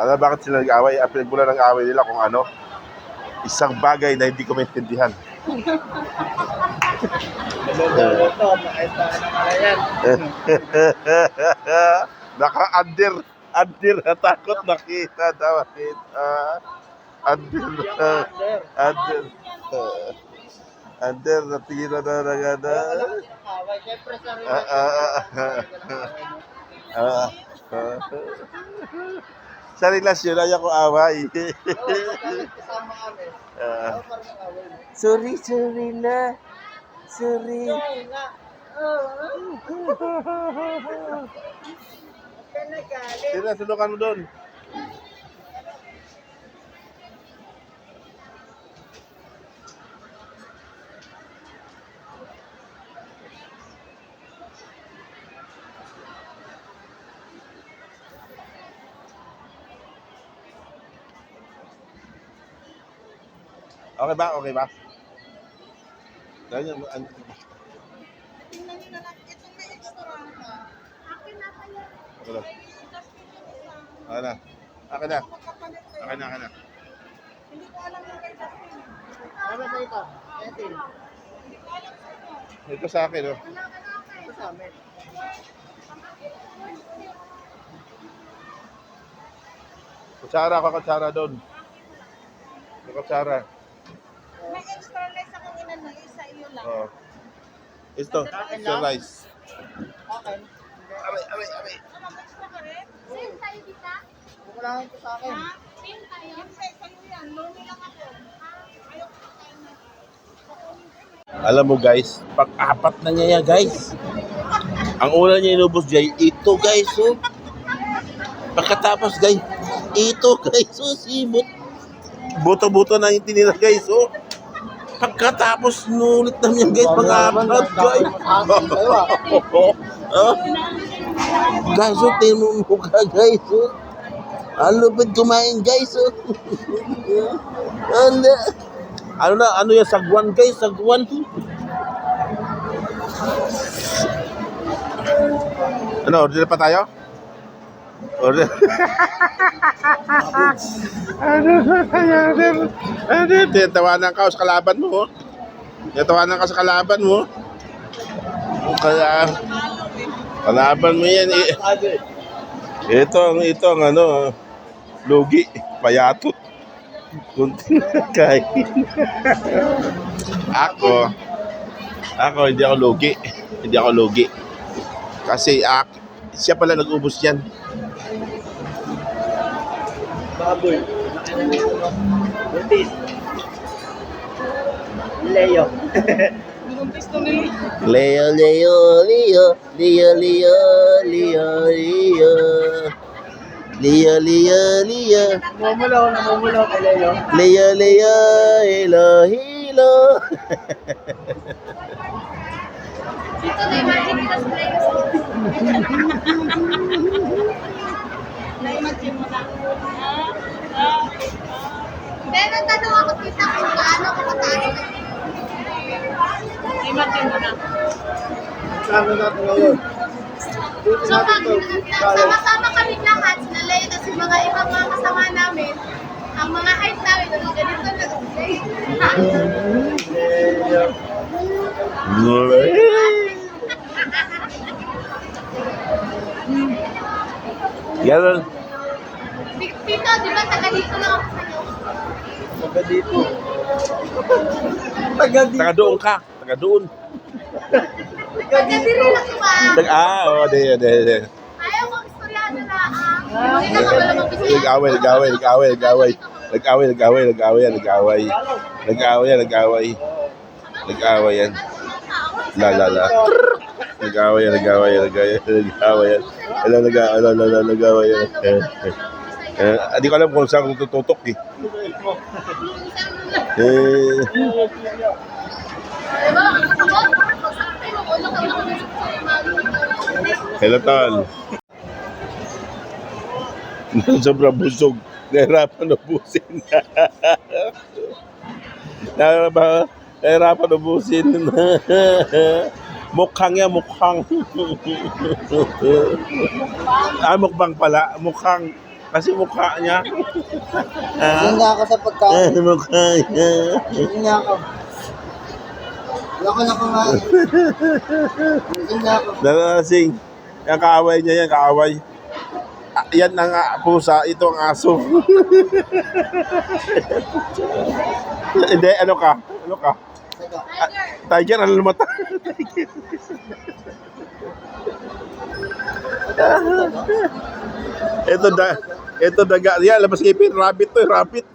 Alam bakit sila nag-away? Ang pinagmula ng away nila kung ano? Isang bagay na hindi ko maintindihan. Naka-under. Under. Natakot nakita. Under. Under. Under. Natira na nagana. Sa relasyon, ayaw ko away. Sorry na. Sorry. Sila, sunukan mo doon. Okay ba? Okay ba? Ganyan. Tingnan nyo na lang. Itong may extra na. Akin na pala. Okay na. Okay na. Okay na. Magkapalit kayo. Okay na. Okay na. Hindi ko alam yung kay Justin. Ano sa ito? Etin. Hindi ko alam sa inyo. Ito sa akin, oh. Ito sa amin. Kutsara, kutsara doon. Kutsara. May extra rice akong inano. Isa iyo lang. Oh. Ito, ito rice. Akin. Aray. Ano, may extra ka rin? Same tayo dita? Kukulangan ko sa akin. Ha? Same tayo? Same tayo yan. Lomi lang ako. Ayoko na tayo na. Alam mo guys, pag-apat na niya yan guys. Ang una niya inubos guys, ito guys, oh. Pagkatapos guys, ito guys, oh, simot. Buto-buto na yung tinira guys, oh. Pagkatapos nulit na niya guys, pag-apat guys. Oh. Guys, oh, tingnan mo mukha guys, oh. Ang lupit kumain guys, oh. Ano yan, sagwan guys, sagwan. Ano, order pa tayo? Order. Tinatawanan ka sa kalaban mo, oh. Tinatawanan ka sa kalaban mo. Kaya, kalaban mo yan, eh. Ito ang ano, lugi, payatot. Kunti na kain. Ako, hindi ako lugi. Hindi ako lugi. Kasi siya pala nag-ubos yan. Baboy. Buntis. Leo. Buntis to nila. Leo. Namumulaw kay Leo. Leo, hilo. Dito na imagine nila sa Lego. Na-imagine mo na. Hindi, nagtanong ako kita kung gaano ko katayo. Na-imagine mo na. Sama natin ngayon. Dito So, natin ito. sama-sama kami lahat, sila Leo, tapos yung mga ibang mga kasama namin, ang mga height namin, ano ganito na. Ganun. Tito, di ba taga dito lang ako sa'yo? Taga dito. Taga dito. Taga doon ka. Taga doon. Taga dito lang ba? Oo, de. Ayaw ko istoryado na. Hindi ka wala magbisaya. Nag-away yan. La. Nag-away yan. Hindi ko alam kung saan ko tututok eh. Hello, Tal. Sobrang busog. Nahirapan ubusin. Nahirapan ubusin. Mukhang yan, mukhang. Mukbang pala. Mukhang. Kasi mukha niya. Yun nga ako sa pagkain. Mukha niya. Yun nga ako. Wala ko na kumain. Yun nga ako. Nalasing. Yung kaaway niya yan, kaaway. Yan ang pusa, ito ang aso. Hindi, ano ka? Ano ka? Saka. Tiger, ano lumata? ito daga. Yan, labas ngipin. Rabbit to, rabbit.